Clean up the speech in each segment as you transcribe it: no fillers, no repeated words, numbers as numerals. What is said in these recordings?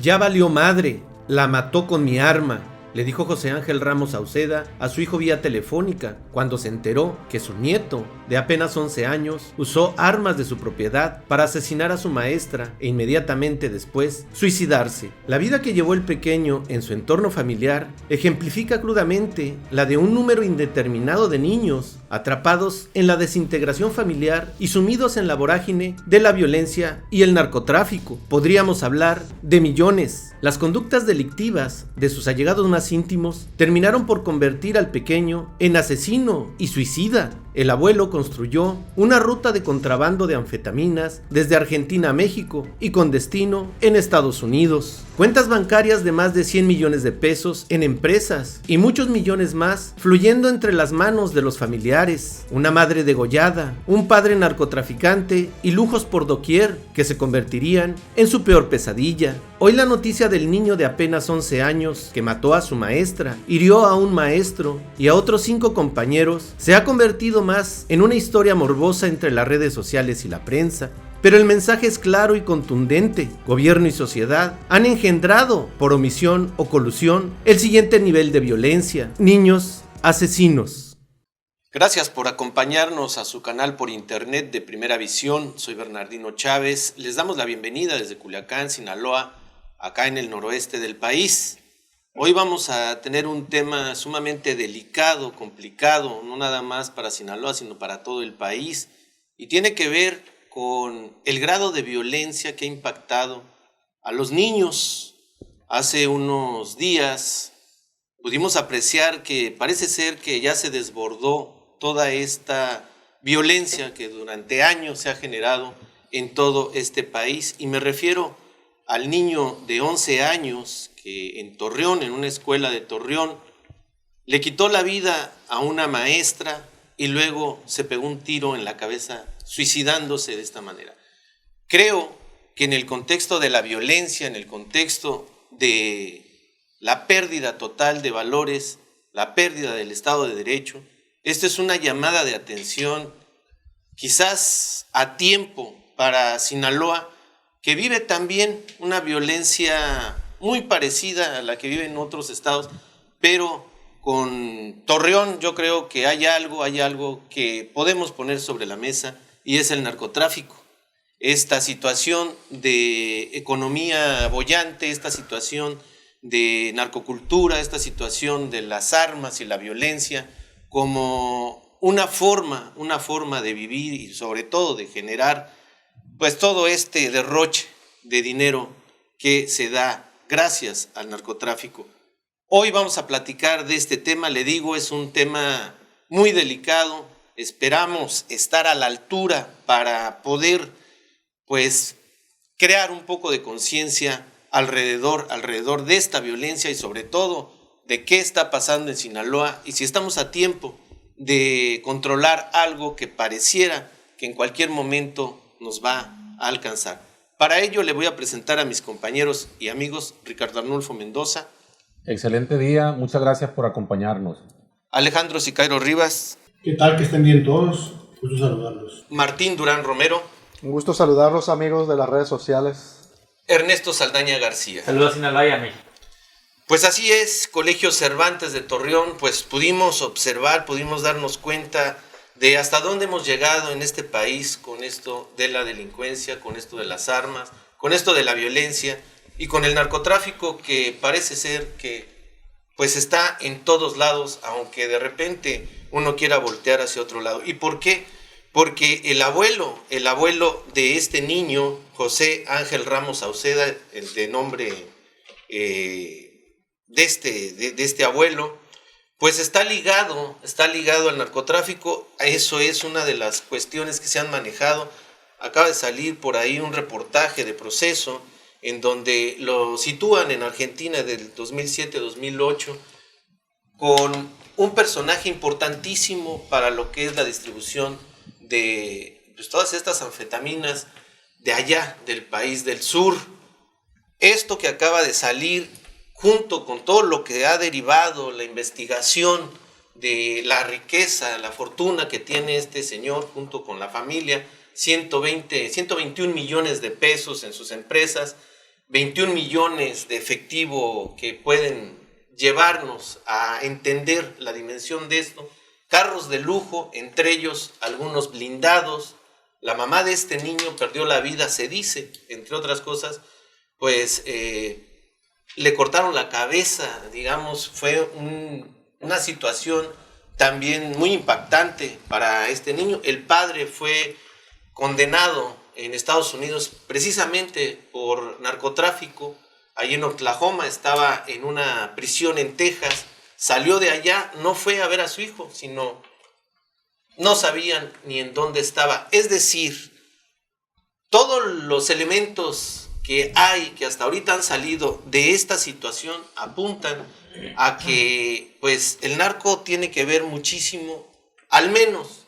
Ya valió madre, la mató con mi arma, le dijo José Ángel Ramos Sauceda a su hijo vía telefónica cuando se enteró que su nieto, de apenas 11 años, usó armas de su propiedad para asesinar a su maestra e inmediatamente después suicidarse. La vida que llevó el pequeño en su entorno familiar ejemplifica crudamente la de un número indeterminado de niños atrapados en la desintegración familiar y sumidos en la vorágine de la violencia y el narcotráfico. Podríamos hablar de millones. Las conductas delictivas de sus allegados más íntimos terminaron por convertir al pequeño en asesino y suicida. El abuelo construyó una ruta de contrabando de anfetaminas desde Argentina a México y con destino en Estados Unidos. Cuentas bancarias de más de 100 millones de pesos en empresas y muchos millones más fluyendo entre las manos de los familiares. Una madre degollada, un padre narcotraficante y lujos por doquier que se convertirían en su peor pesadilla. Hoy la noticia del niño de apenas 11 años que mató a su maestra, hirió a un maestro y a otros 5 compañeros se ha convertido más en una historia morbosa entre las redes sociales y la prensa. Pero el mensaje es claro y contundente. Gobierno y sociedad han engendrado, por omisión o colusión, el siguiente nivel de violencia: niños asesinos. Gracias por acompañarnos a su canal por internet de Primera Visión. Soy Bernardino Chávez. Les damos la bienvenida desde Culiacán, Sinaloa, acá en el noroeste del país. Hoy vamos a tener un tema sumamente delicado, complicado, no nada más para Sinaloa, sino para todo el país, y tiene que ver con el grado de violencia que ha impactado a los niños. Hace unos días pudimos apreciar que parece ser que ya se desbordó toda esta violencia que durante años se ha generado en todo este país, y me refiero al niño de 11 años que en Torreón, en una escuela de Torreón, le quitó la vida a una maestra y luego se pegó un tiro en la cabeza, suicidándose de esta manera. Creo que en el contexto de la violencia, en el contexto de la pérdida total de valores, la pérdida del Estado de Derecho, esta es una llamada de atención, quizás a tiempo, para Sinaloa, que vive también una violencia muy parecida a la que vive en otros estados, pero con Torreón yo creo que hay algo que podemos poner sobre la mesa, y es el narcotráfico. Esta situación de economía boyante, esta situación de narcocultura, esta situación de las armas y la violencia como una forma de vivir y sobre todo de generar pues todo este derroche de dinero que se da gracias al narcotráfico. Hoy vamos a platicar de este tema, le digo, es un tema muy delicado. Esperamos estar a la altura para poder, pues, crear un poco de conciencia alrededor de esta violencia y sobre todo de qué está pasando en Sinaloa y si estamos a tiempo de controlar algo que pareciera que en cualquier momento nos va a alcanzar. Para ello le voy a presentar a mis compañeros y amigos. Ricardo Arnulfo Mendoza. Excelente día, muchas gracias por acompañarnos. Alejandro Sicairo Rivas. ¿Qué tal? Que estén bien todos. Gusto saludarlos. Martín Durán Romero. Un gusto saludarlos, amigos de las redes sociales. Ernesto Saldaña García. Saludos a Sinaloa y a México. Pues así es, Colegio Cervantes de Torreón, pues pudimos observar, pudimos darnos cuenta de hasta dónde hemos llegado en este país con esto de la delincuencia, con esto de las armas, con esto de la violencia y con el narcotráfico, que parece ser que pues está en todos lados, aunque de repente uno quiera voltear hacia otro lado. ¿Y por qué? Porque el abuelo de este niño, José Ángel Ramos Sauceda, el de nombre de este abuelo, pues está ligado al narcotráfico. Eso es una de las cuestiones que se han manejado. Acaba de salir por ahí un reportaje de Proceso en donde lo sitúan en Argentina del 2007-2008 con un personaje importantísimo para lo que es la distribución de pues, todas estas anfetaminas de allá, del país del sur. Esto que acaba de salir, junto con todo lo que ha derivado la investigación de la riqueza, la fortuna que tiene este señor junto con la familia, 121 millones de pesos en sus empresas, 21 millones de efectivo que pueden llevarnos a entender la dimensión de esto, carros de lujo, entre ellos algunos blindados. La mamá de este niño perdió la vida, se dice, entre otras cosas, pues le cortaron la cabeza, digamos, fue una situación también muy impactante para este niño. El padre fue condenado en Estados Unidos precisamente por narcotráfico. Allí en Oklahoma, estaba en una prisión en Texas, salió de allá, no fue a ver a su hijo, sino no sabían ni en dónde estaba. Es decir, todos los elementos que hay, que hasta ahorita han salido de esta situación, apuntan a que pues el narco tiene que ver muchísimo, al menos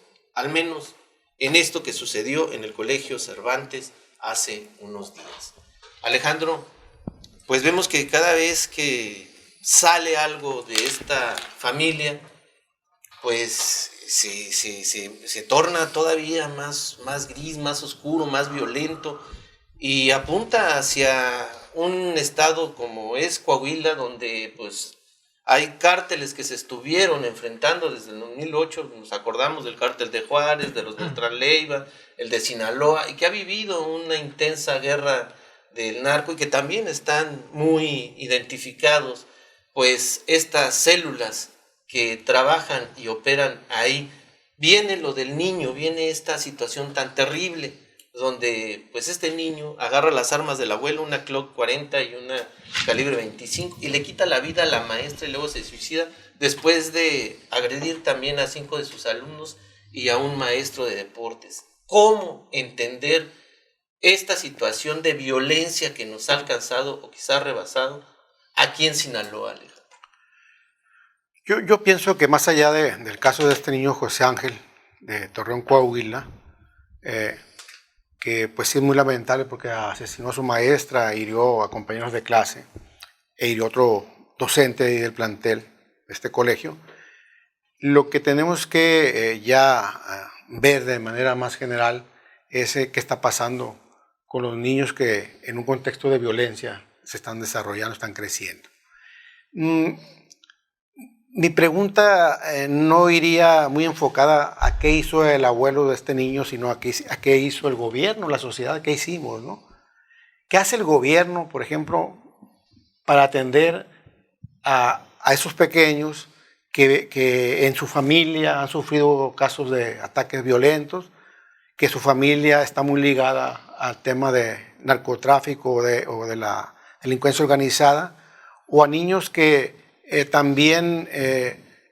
en esto que sucedió en el Colegio Cervantes hace unos días. Alejandro, pues vemos que cada vez que sale algo de esta familia, pues se torna todavía más gris, más oscuro, más violento, y apunta hacia un estado como es Coahuila, donde pues hay cárteles que se estuvieron enfrentando desde el 2008, nos acordamos del cártel de Juárez, de los Beltrán Leiva, el de Sinaloa, y que ha vivido una intensa guerra del narco y que también están muy identificados, pues estas células que trabajan y operan ahí. Viene lo del niño, viene esta situación tan terrible, donde pues este niño agarra las armas del abuelo, una Glock 40 y una calibre 25, y le quita la vida a la maestra y luego se suicida después de agredir también a 5 de sus alumnos y a un maestro de deportes. ¿Cómo entender esta situación de violencia que nos ha alcanzado o quizá rebasado aquí en Sinaloa, Alejandro? Yo pienso que más allá del caso de este niño José Ángel de Torreón, Coahuila, que pues sí es muy lamentable porque asesinó a su maestra, hirió a compañeros de clase e hirió a otro docente del plantel de este colegio, lo que tenemos que ver de manera más general es qué está pasando con los niños que en un contexto de violencia se están desarrollando, están creciendo. Mi pregunta no iría muy enfocada a qué hizo el abuelo de este niño, sino a qué hizo el gobierno, la sociedad, qué hicimos, ¿no? ¿Qué hace el gobierno, por ejemplo, para atender a esos pequeños que en su familia han sufrido casos de ataques violentos, que su familia está muy ligada al tema de narcotráfico o de la delincuencia organizada, o a niños que también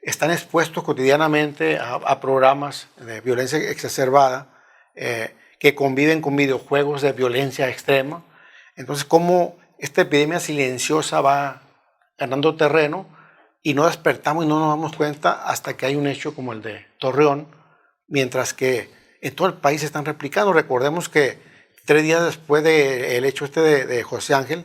están expuestos cotidianamente a programas de violencia exacerbada, que conviven con videojuegos de violencia extrema? Entonces, ¿cómo esta epidemia silenciosa va ganando terreno y no despertamos y no nos damos cuenta hasta que hay un hecho como el de Torreón, mientras que en todo el país se están replicando? Recordemos que 3 días después del hecho de José Ángel,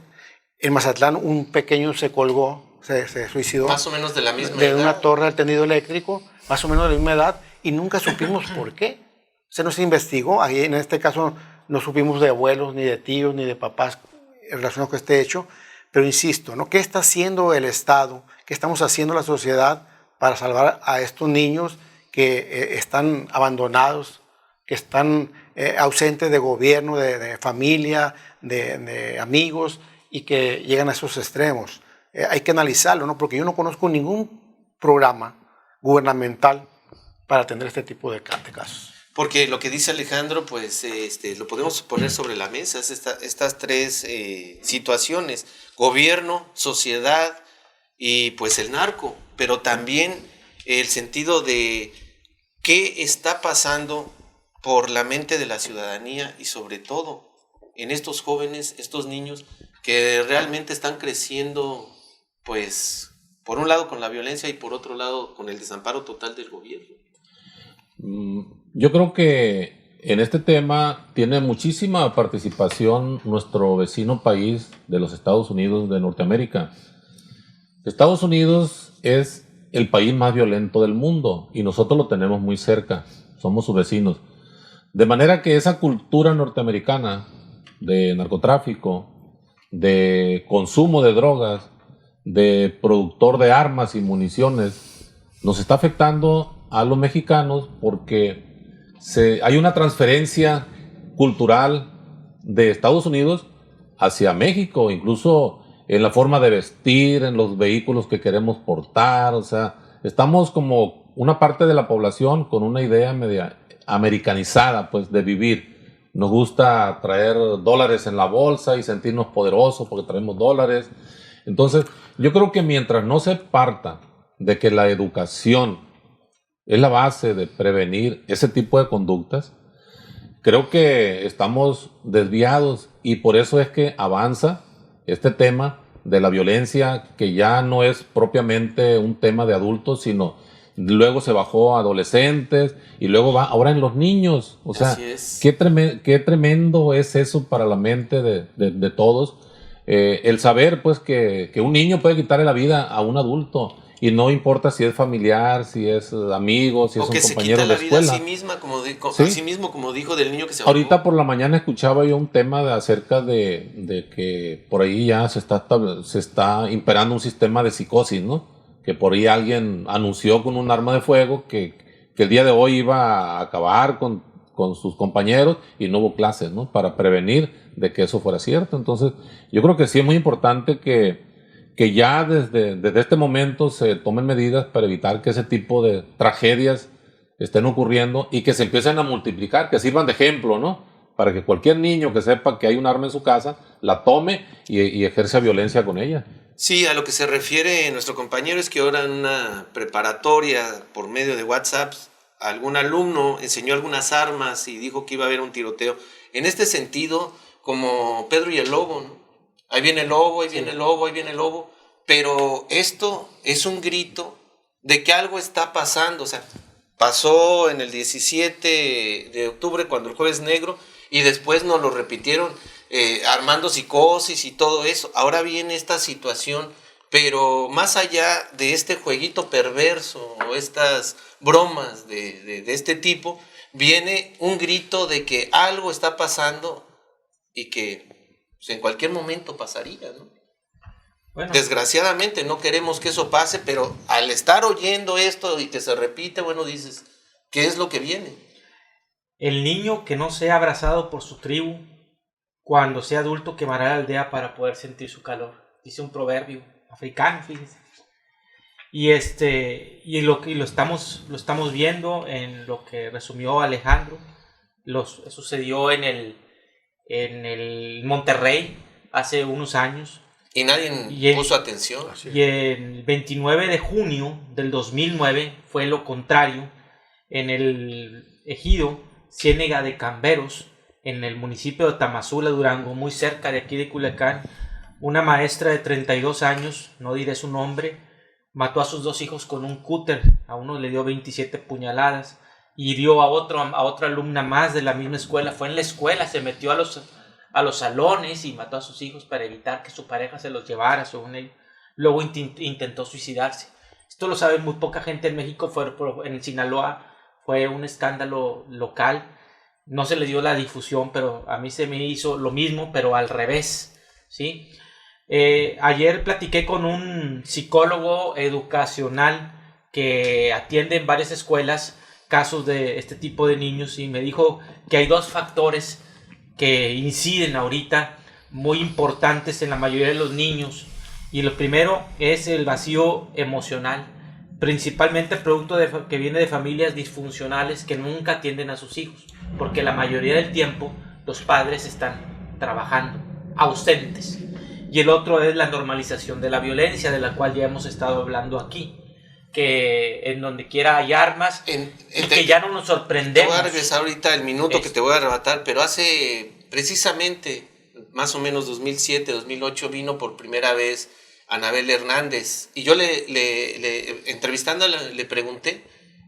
en Mazatlán un pequeño se colgó, se suicidó. Más o menos de la misma de edad. Una torre del tendido eléctrico, más o menos de la misma edad, y nunca supimos por qué. Se nos investigó, ahí en este caso no supimos de abuelos, ni de tíos, ni de papás relacionados con este hecho, pero insisto, ¿no? ¿Qué está haciendo el Estado? ¿Qué estamos haciendo la sociedad para salvar a estos niños que están abandonados, que están ausentes de gobierno, de familia, de amigos, y que llegan a esos extremos? Hay que analizarlo, ¿no? Porque yo no conozco ningún programa gubernamental para atender este tipo de casos. Porque lo que dice Alejandro, pues lo podemos poner sobre la mesa, es estas 3 situaciones: gobierno, sociedad y pues el narco, pero también el sentido de qué está pasando por la mente de la ciudadanía y sobre todo en estos jóvenes, estos niños que realmente están creciendo, pues por un lado con la violencia y por otro lado con el desamparo total del gobierno. Yo creo que en este tema tiene muchísima participación nuestro vecino país de los Estados Unidos de Norteamérica. Estados Unidos es el país más violento del mundo y nosotros lo tenemos muy cerca, somos sus vecinos. De manera que esa cultura norteamericana de narcotráfico de consumo de drogas, de productor de armas y municiones, nos está afectando a los mexicanos porque hay una transferencia cultural de Estados Unidos hacia México, incluso en la forma de vestir, en los vehículos que queremos portar. O sea, estamos como una parte de la población con una idea media americanizada, pues, de vivir. Nos gusta traer dólares en la bolsa y sentirnos poderosos porque traemos dólares. Entonces, yo creo que mientras no se parta de que la educación es la base de prevenir ese tipo de conductas, creo que estamos desviados, y por eso es que avanza este tema de la violencia, que ya no es propiamente un tema de adultos, sino luego se bajó a adolescentes y luego va ahora en los niños. O sea, qué tremendo es eso para la mente de todos. El saber, pues, que un niño puede quitarle la vida a un adulto, y no importa si es familiar, si es amigo, si es un compañero de escuela. O que se quita la vida a sí misma, ¿Sí? A sí mismo, como dijo del niño que se ahogó. Ahorita por la mañana escuchaba yo un tema acerca de que por ahí ya se está imperando un sistema de psicosis, ¿no? Que por ahí alguien anunció con un arma de fuego que el día de hoy iba a acabar con sus compañeros, y no hubo clases, ¿no? Para prevenir de que eso fuera cierto. Entonces, yo creo que sí es muy importante que ya desde este momento se tomen medidas para evitar que ese tipo de tragedias estén ocurriendo y que se empiecen a multiplicar, que sirvan de ejemplo, ¿no? Para que cualquier niño que sepa que hay un arma en su casa, la tome y ejerza violencia con ella. Sí, a lo que se refiere nuestro compañero es que ahora en una preparatoria, por medio de WhatsApp, algún alumno enseñó algunas armas y dijo que iba a haber un tiroteo. En este sentido, como Pedro y el Lobo, ¿no? Ahí viene el lobo, ahí viene el lobo, ahí viene el lobo. Pero esto es un grito de que algo está pasando. O sea, pasó en el 17 de octubre cuando el Jueves Negro, y después nos lo repitieron armando psicosis y todo eso. Ahora viene esta situación, pero más allá de este jueguito perverso o estas bromas de este tipo, viene un grito de que algo está pasando y que en cualquier momento pasaría, ¿no? Bueno, desgraciadamente no queremos que eso pase, pero al estar oyendo esto y que se repite, bueno, dices, ¿qué es lo que viene? El niño que no sea abrazado por su tribu, cuando sea adulto quemará la aldea para poder sentir su calor. Dice un proverbio africano, fíjense. Y lo estamos viendo en lo que resumió Alejandro. Sucedió en el Monterrey hace unos años. Y nadie puso atención. Y el 29 de junio del 2009 fue lo contrario. En el ejido Ciénega de Camberos, en el municipio de Tamazula, Durango, muy cerca de aquí de Culiacán, una maestra de 32 años, no diré su nombre, mató a sus 2 hijos con un cúter. A uno le dio 27 puñaladas. Hirió a otra alumna más de la misma escuela. Fue en la escuela, se metió a los salones y mató a sus hijos para evitar que su pareja se los llevara, según él. Luego intentó suicidarse. Esto lo sabe muy poca gente en México. En Sinaloa fue un escándalo local. No se le dio la difusión, pero a mí se me hizo lo mismo, pero al revés, ¿sí? Ayer platiqué con un psicólogo educacional que atiende en varias escuelas casos de este tipo de niños, y me dijo que hay 2 factores que inciden ahorita muy importantes en la mayoría de los niños. Y lo primero es el vacío emocional, principalmente producto que viene de familias disfuncionales que nunca atienden a sus hijos, porque la mayoría del tiempo los padres están trabajando, ausentes. Y el otro es la normalización de la violencia, de la cual ya hemos estado hablando aquí, que en donde quiera hay armas, y que ya no nos sorprendemos. Te voy a regresar ahorita el minuto que te voy a arrebatar, pero hace precisamente más o menos 2007, 2008 vino por primera vez Anabel Hernández, y yo entrevistándola le pregunté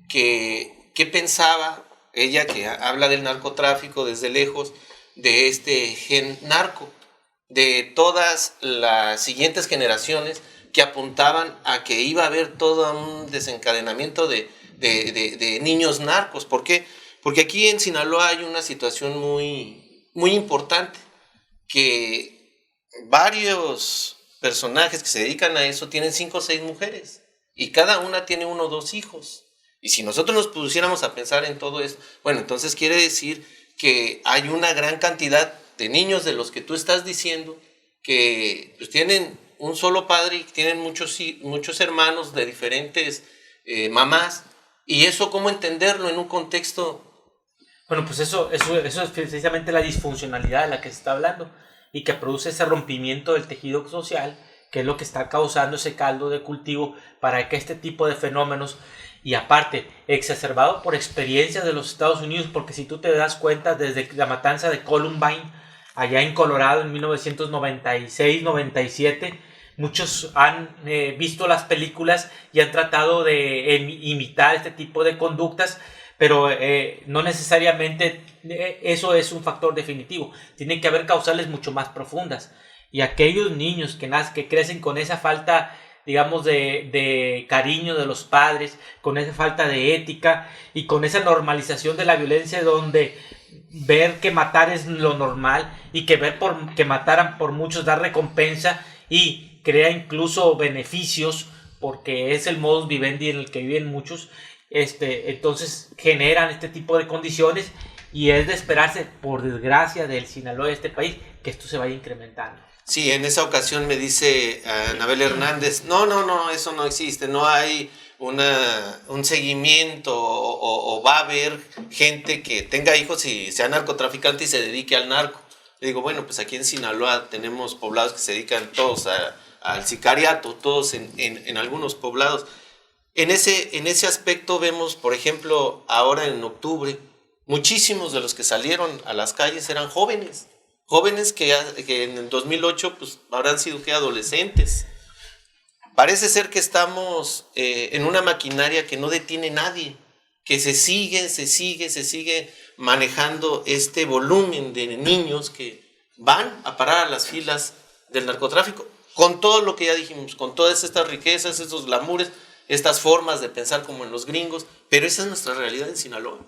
que qué pensaba ella, que habla del narcotráfico desde lejos, de este gen narco, de todas las siguientes generaciones que apuntaban a que iba a haber todo un desencadenamiento de niños narcos. ¿Por qué? Porque aquí en Sinaloa hay una situación muy, muy importante, que varios personajes que se dedican a eso tienen 5 o 6 mujeres y cada una tiene 1 o 2 hijos. Y si nosotros nos pusiéramos a pensar en todo eso, bueno, entonces quiere decir que hay una gran cantidad de niños de los que tú estás diciendo que pues, tienen un solo padre y tienen muchos hermanos de diferentes mamás. ¿Y eso cómo entenderlo en un contexto? Bueno, pues eso es precisamente la disfuncionalidad de la que se está hablando y que produce ese rompimiento del tejido social, que es lo que está causando ese caldo de cultivo para que este tipo de fenómenos, y aparte, exacerbado por experiencias de los Estados Unidos, porque si tú te das cuenta, desde la matanza de Columbine, allá en Colorado, en 1996-97, muchos han visto las películas y han tratado de imitar este tipo de conductas, pero no necesariamente eso es un factor definitivo. Tiene que haber causales mucho más profundas. Y aquellos niños que crecen con esa falta, digamos, de cariño de los padres, con esa falta de ética y con esa normalización de la violencia, donde ver que matar es lo normal y que ver que mataran por muchos da recompensa y crea incluso beneficios, porque es el modus vivendi en el que viven muchos, entonces generan este tipo de condiciones, y es de esperarse, por desgracia, del Sinaloa de este país, que esto se vaya incrementando. Sí, en esa ocasión me dice Anabel Hernández, no, eso no existe, no hay un seguimiento o va a haber gente que tenga hijos y sea narcotraficante y se dedique al narco. Le digo, bueno, pues aquí en Sinaloa tenemos poblados que se dedican todos al sicariato, todos en algunos poblados. En ese aspecto vemos, por ejemplo, ahora en octubre, muchísimos de los que salieron a las calles eran jóvenes que en el 2008 pues habrán sido adolescentes. Parece ser que estamos en una maquinaria que no detiene nadie, que se sigue manejando este volumen de niños que van a parar a las filas del narcotráfico, con todo lo que ya dijimos, con todas estas riquezas, estos glamures, estas formas de pensar como en los gringos, pero esa es nuestra realidad en Sinaloa.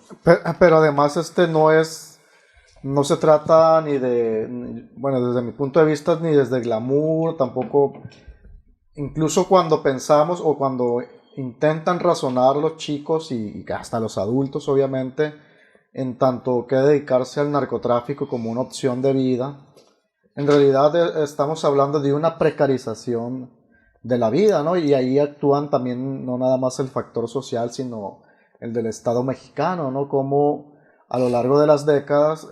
Pero además no se trata bueno, desde mi punto de vista, ni desde glamour, tampoco, incluso cuando pensamos o cuando intentan razonar los chicos y hasta los adultos, obviamente, en tanto que dedicarse al narcotráfico como una opción de vida, en realidad estamos hablando de una precarización de la vida, ¿no? Y ahí actúan también no nada más el factor social, sino el del Estado mexicano, ¿no? Como a lo largo de las décadas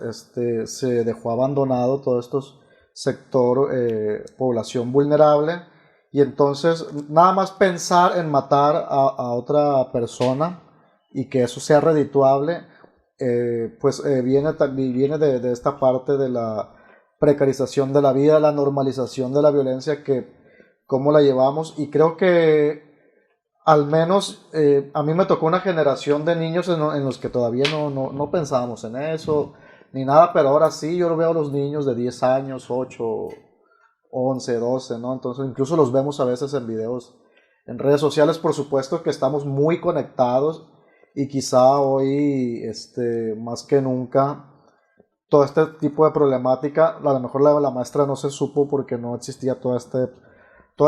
se dejó abandonado todo sector población vulnerable, y entonces nada más pensar en matar a otra persona y que eso sea redituable, viene de esta parte de la precarización de la vida, la normalización de la violencia, que cómo la llevamos. Y creo que al menos a mí me tocó una generación de niños en los que todavía no pensábamos en eso ni nada, pero ahora sí, yo veo a los niños de 10 años, 8, 11, 12, ¿no? Entonces incluso los vemos a veces en videos en redes sociales. Por supuesto que estamos muy conectados, y quizá hoy más que nunca todo este tipo de problemática, a lo mejor la maestra no se supo porque no existía todas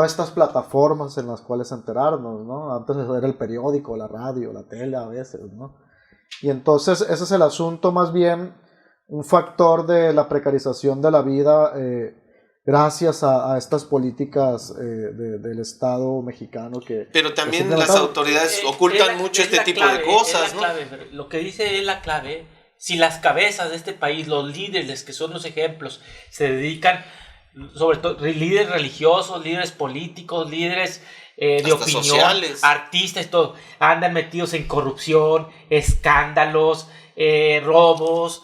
estas plataformas en las cuales enterarnos, ¿no? Antes era el periódico, la radio, la tele a veces, ¿no? Y entonces ese es el asunto, más bien un factor de la precarización de la vida, gracias a estas políticas del Estado mexicano que... Pero también las autoridades ocultan mucho este tipo de cosas, ¿no? Lo que dice es la clave. Si las cabezas de este país, los líderes que son los ejemplos, se dedican, sobre todo líderes religiosos, líderes políticos, líderes de opinión, sociales, artistas, todo, andan metidos en corrupción, escándalos, robos,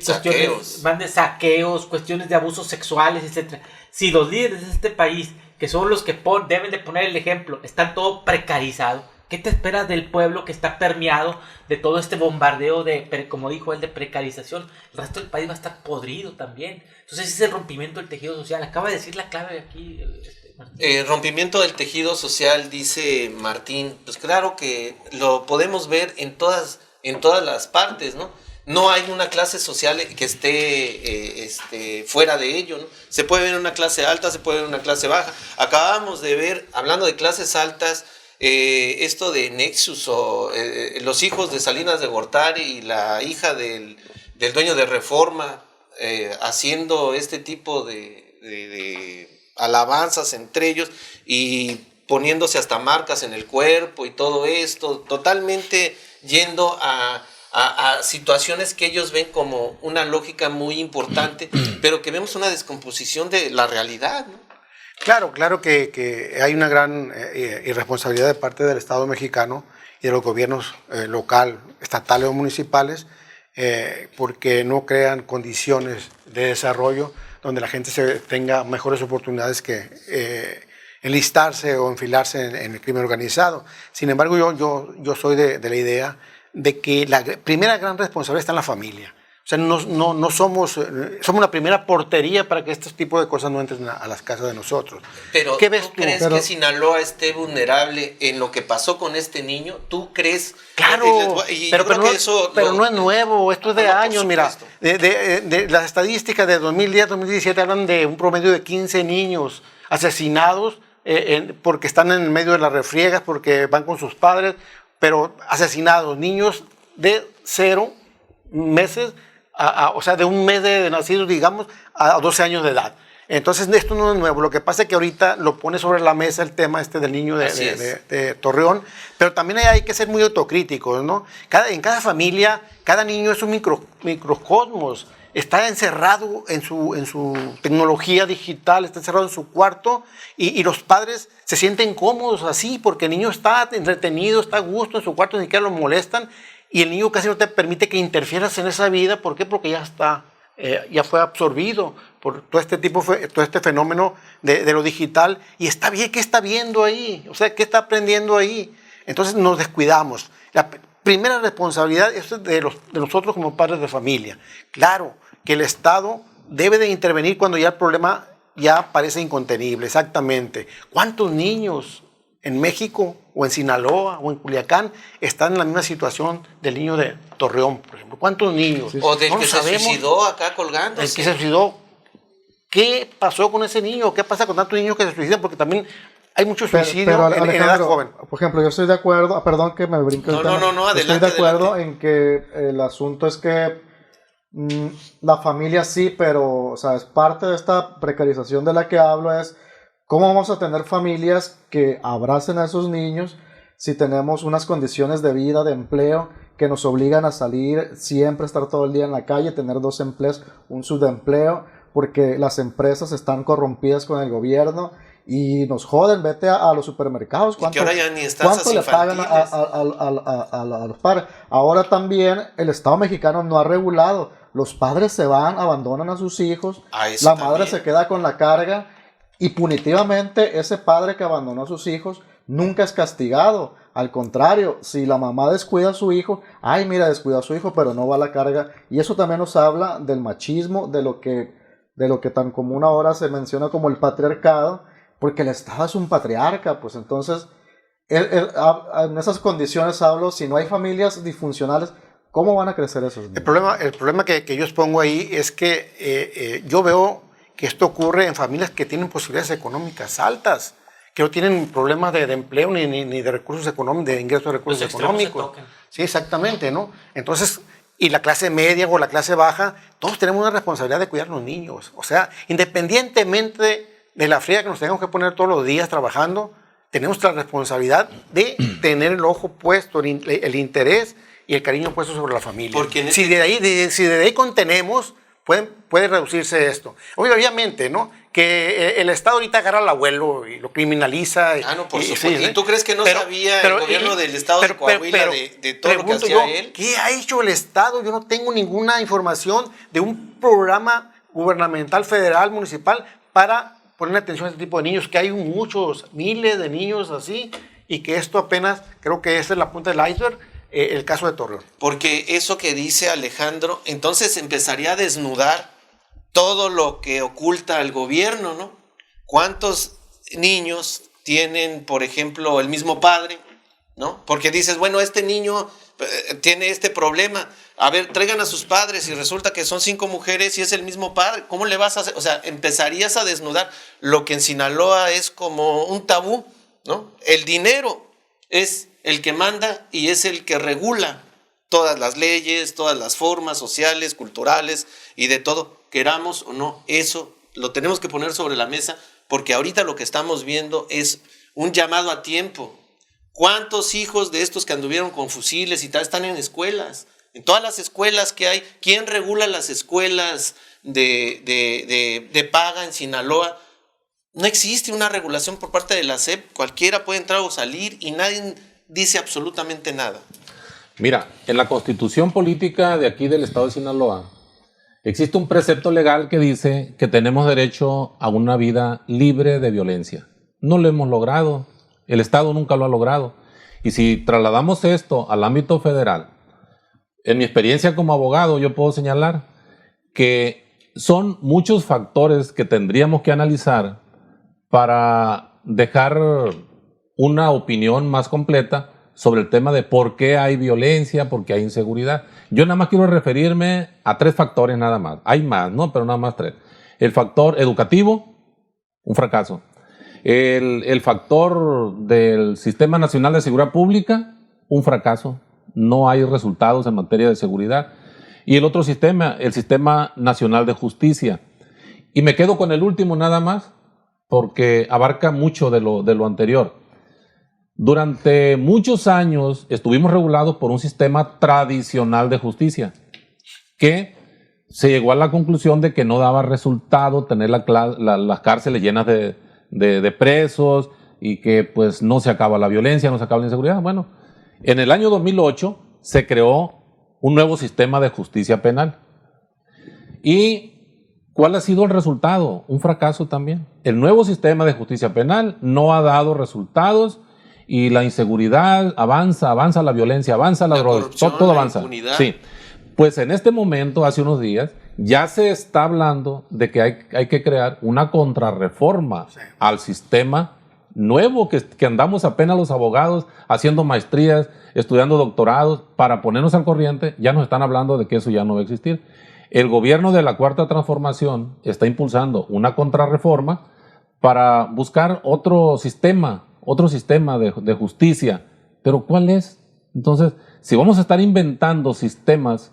saqueos, cuestiones de abusos sexuales, etc. Si los líderes de este país, que son los que deben de poner el ejemplo, están todo precarizado, ¿qué te esperas del pueblo que está permeado de todo este bombardeo como dijo él, de precarización? El resto del país va a estar podrido también. Entonces ese es el rompimiento del tejido social. Acaba de decir la clave aquí, Martín. Rompimiento del tejido social, dice Martín. Pues claro que lo podemos ver en todas las partes, ¿no? no hay una clase social que esté fuera de ello, ¿no? Se puede ver en una clase alta, se puede ver en una clase baja. Acabamos de ver, hablando de clases altas, esto de Nexus o los hijos de Salinas de Gortari y la hija del dueño de Reforma, haciendo este tipo de alabanzas entre ellos y poniéndose hasta marcas en el cuerpo y todo esto, totalmente yendo a situaciones que ellos ven como una lógica muy importante, pero que vemos una descomposición de la realidad, ¿no? Claro que hay una gran irresponsabilidad de parte del Estado mexicano y de los gobiernos local, estatales o municipales, porque no crean condiciones de desarrollo donde la gente tenga mejores oportunidades que enlistarse o enfilarse en el crimen organizado. Sin embargo, yo soy de la idea de que la primera gran responsabilidad está en la familia. O sea, no somos la primera portería para que este tipo de cosas no entren a las casas de nosotros. Pero ¿qué ves ¿tú crees que Sinaloa esté vulnerable en lo que pasó con este niño? ¿Tú crees? Claro, pero no es nuevo, esto es de años. Mira, de las estadísticas de 2010-2017 hablan de un promedio de 15 niños asesinados porque están en medio de las refriegas, porque van con sus padres, pero asesinados, niños de 0 meses, o sea, de un mes de nacidos, digamos, a 12 años de edad. Entonces, esto no es nuevo. Lo que pasa es que ahorita lo pone sobre la mesa el tema del niño de Torreón, pero también hay que ser muy autocríticos, ¿no? En cada familia, cada niño es un microcosmos. Está encerrado en su tecnología digital, está encerrado en su cuarto y los padres se sienten cómodos así porque el niño está entretenido, está a gusto en su cuarto, ni siquiera lo molestan y el niño casi no te permite que interfieras en esa vida. ¿Por qué? Porque ya fue absorbido por todo este fenómeno de lo digital y está bien. ¿Qué está viendo ahí? O sea, ¿qué está aprendiendo ahí? Entonces nos descuidamos. La primera responsabilidad es de nosotros como padres de familia. Claro que el Estado debe de intervenir cuando ya el problema ya parece incontenible, exactamente. ¿Cuántos niños en México o en Sinaloa o en Culiacán están en la misma situación del niño de Torreón, por ejemplo? ¿Cuántos niños? O del que se suicidó acá colgando. El que se suicidó. ¿Qué pasó con ese niño? ¿Qué pasa con tantos niños que se suicidan? Porque también hay mucho suicidio en edad joven. Por ejemplo, yo estoy de acuerdo, perdón que me brinque el tema. No, adelante. Estoy de acuerdo en que el asunto es que la familia sí, pero o sea, es parte de esta precarización de la que hablo, es cómo vamos a tener familias que abracen a esos niños si tenemos unas condiciones de vida, de empleo, que nos obligan a salir siempre, estar todo el día en la calle, tener 2 empleos, un subempleo, porque las empresas están corrompidas con el gobierno y nos joden. Vete a los supermercados, ¿cuánto le pagan a los padres? Ahora también el Estado mexicano no ha regulado. Los padres se van, abandonan a sus hijos, la madre se queda con la carga y punitivamente ese padre que abandonó a sus hijos nunca es castigado. Al contrario, si la mamá descuida a su hijo, ay, mira, descuida a su hijo, pero no va a la carga. Y eso también nos habla del machismo, de lo que tan común ahora se menciona como el patriarcado, porque el Estado es un patriarca. Pues entonces, en esas condiciones hablo, si no hay familias disfuncionales, ¿cómo van a crecer esos niños? El problema que yo expongo ahí es que yo veo que esto ocurre en familias que tienen posibilidades económicas altas, que no tienen problemas de empleo ni de recursos económicos, de ingresos de recursos económicos. Sí, exactamente, ¿no? Entonces, y la clase media o la clase baja, todos tenemos una responsabilidad de cuidar a los niños. O sea, independientemente de la friega que nos tengamos que poner todos los días trabajando, tenemos la responsabilidad de tener el ojo puesto, el interés y el cariño puesto sobre la familia. Porque si de ahí contenemos, puede reducirse esto. Obviamente, ¿no? Que el Estado ahorita agarra al abuelo y lo criminaliza. No, por supuesto. ¿Y tú crees que no sabía el gobierno del Estado de Coahuila de todo lo que hacía él? ¿Qué ha hecho el Estado? Yo no tengo ninguna información de un programa gubernamental, federal, municipal, para poner atención a este tipo de niños, que hay muchos, miles de niños así, y que esto apenas, creo que esta es la punta del iceberg, el caso de Torreón. Porque eso que dice Alejandro, entonces empezaría a desnudar todo lo que oculta el gobierno, ¿no? ¿Cuántos niños tienen, por ejemplo, el mismo padre, ¿no? Porque dices, bueno, este niño tiene este problema. A ver, traigan a sus padres y resulta que son 5 mujeres y es el mismo padre. ¿Cómo le vas a hacer? O sea, empezarías a desnudar lo que en Sinaloa es como un tabú, ¿no? El dinero es el que manda y es el que regula todas las leyes, todas las formas sociales, culturales y de todo, queramos o no. Eso lo tenemos que poner sobre la mesa porque ahorita lo que estamos viendo es un llamado a tiempo. ¿Cuántos hijos de estos que anduvieron con fusiles y tal están en escuelas? En todas las escuelas que hay, ¿quién regula las escuelas de paga en Sinaloa? No existe una regulación por parte de la SEP. Cualquiera puede entrar o salir y nadie dice absolutamente nada. Mira, en la Constitución política de aquí del estado de Sinaloa existe un precepto legal que dice que tenemos derecho a una vida libre de violencia. No lo hemos logrado. El Estado nunca lo ha logrado. Y si trasladamos esto al ámbito federal, en mi experiencia como abogado yo puedo señalar que son muchos factores que tendríamos que analizar para dejar una opinión más completa sobre el tema de por qué hay violencia, por qué hay inseguridad. Yo nada más quiero referirme a 3 factores nada más. Hay más, ¿no? Pero nada más 3. El factor educativo, un fracaso. El factor del Sistema Nacional de Seguridad Pública, un fracaso. No hay resultados en materia de seguridad. Y el otro sistema, el Sistema Nacional de Justicia. Y me quedo con el último nada más, porque abarca mucho de lo anterior. Durante muchos años estuvimos regulados por un sistema tradicional de justicia, que se llegó a la conclusión de que no daba resultado tener las cárceles llenas de presos y que pues no se acaba la violencia, no se acaba la inseguridad. Bueno, en el año 2008 se creó un nuevo sistema de justicia penal. ¿Y cuál ha sido el resultado? Un fracaso también. El nuevo sistema de justicia penal no ha dado resultados y la inseguridad avanza la violencia, avanza la droga, todo avanza. Impunidad. Sí. Pues en este momento, hace unos días, ya se está hablando de que hay que crear una contrarreforma al sistema nuevo que andamos apenas los abogados haciendo maestrías, estudiando doctorados para ponernos al corriente. Ya nos están hablando de que eso ya no va a existir. El gobierno de la Cuarta Transformación está impulsando una contrarreforma para buscar otro sistema de justicia. ¿Pero cuál es? Entonces, si vamos a estar inventando sistemas,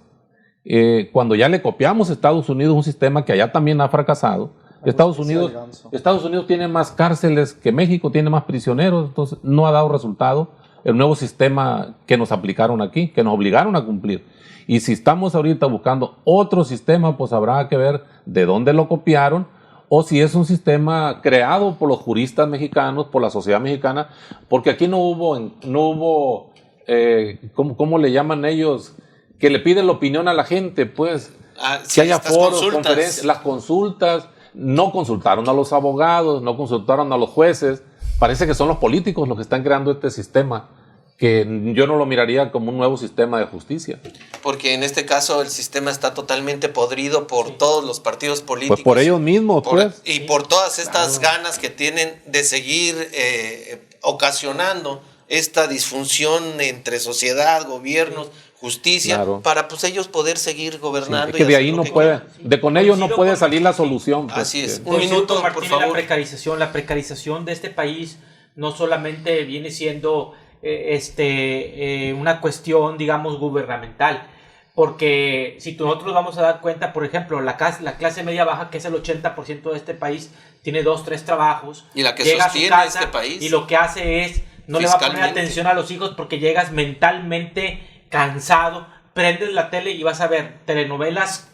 cuando ya le copiamos a Estados Unidos un sistema que allá también ha fracasado, Estados Unidos tiene más cárceles que México, tiene más prisioneros, entonces no ha dado resultado el nuevo sistema que nos aplicaron aquí, que nos obligaron a cumplir. Y si estamos ahorita buscando otro sistema, pues habrá que ver de dónde lo copiaron, o si es un sistema creado por los juristas mexicanos, por la sociedad mexicana, porque aquí no hubo ¿cómo le llaman ellos? Que le piden la opinión a la gente, pues, que haya foros, conferencias, las consultas. No consultaron a los abogados, no consultaron a los jueces. Parece que son los políticos los que están creando este sistema, que yo no lo miraría como un nuevo sistema de justicia. Porque en este caso el sistema está totalmente podrido por todos los partidos políticos. Pues por ellos mismos, y por todas estas ganas que tienen de seguir ocasionando esta disfunción entre sociedad, gobiernos, justicia, para pues ellos poder seguir gobernando. Es que de ahí no puede, con ellos no puede salir la solución. Pues, así es. Un minuto, Martín, por favor. La precarización de este país no solamente viene siendo una cuestión, digamos, gubernamental, porque si nosotros vamos a dar cuenta, por ejemplo, la clase media baja, que es el 80% de este país, tiene 2, 3 trabajos. Y la que llega sostiene a su casa este país. Y lo que hace es, no le va a poner atención a los hijos porque llegas mentalmente cansado, prendes la tele y vas a ver telenovelas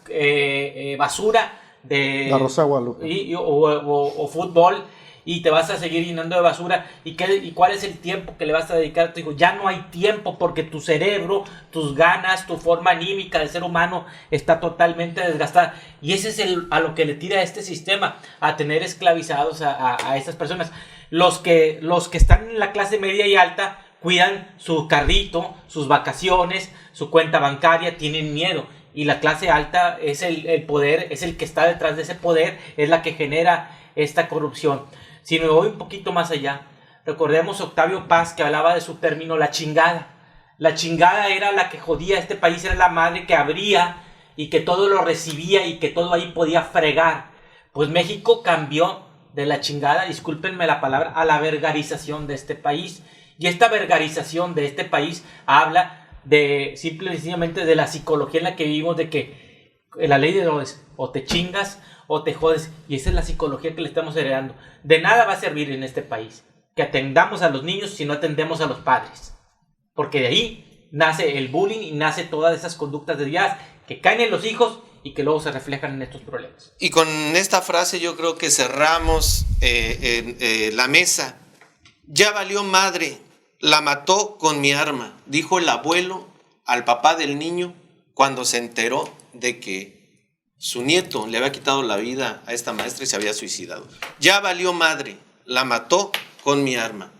basura de La Rosa de Guadalupe o fútbol, y te vas a seguir llenando de basura. ¿Y cuál es el tiempo que le vas a dedicar a tu hijo? Ya no hay tiempo, porque tu cerebro, tus ganas, tu forma anímica del ser humano está totalmente desgastada. Y ese es a lo que le tira este sistema, a tener esclavizados a estas personas. Los que están en la clase media y alta cuidan su carrito, sus vacaciones, su cuenta bancaria, tienen miedo. Y la clase alta es el poder, es el que está detrás de ese poder, es la que genera esta corrupción. Si me voy un poquito más allá, recordemos a Octavio Paz, que hablaba de su término la chingada. La chingada era la que jodía a este país, era la madre que abría y que todo lo recibía y que todo ahí podía fregar. Pues México cambió de la chingada, discúlpenme la palabra, a la vergarización de este país. Y esta vergarización de este país habla de simple y sencillamente de la psicología en la que vivimos, de que la ley de los o te chingas o te jodes. Y esa es la psicología que le estamos heredando. De nada va a servir en este país que atendamos a los niños si no atendemos a los padres. Porque de ahí nace el bullying y nace todas esas conductas desviadas que caen en los hijos y que luego se reflejan en estos problemas. Y con esta frase yo creo que cerramos la mesa. Ya valió madre, la mató con mi arma, dijo el abuelo al papá del niño cuando se enteró de que su nieto le había quitado la vida a esta maestra y se había suicidado. Ya valió madre, la mató con mi arma.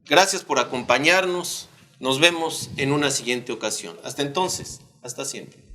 Gracias por acompañarnos. Nos vemos en una siguiente ocasión. Hasta entonces, hasta siempre.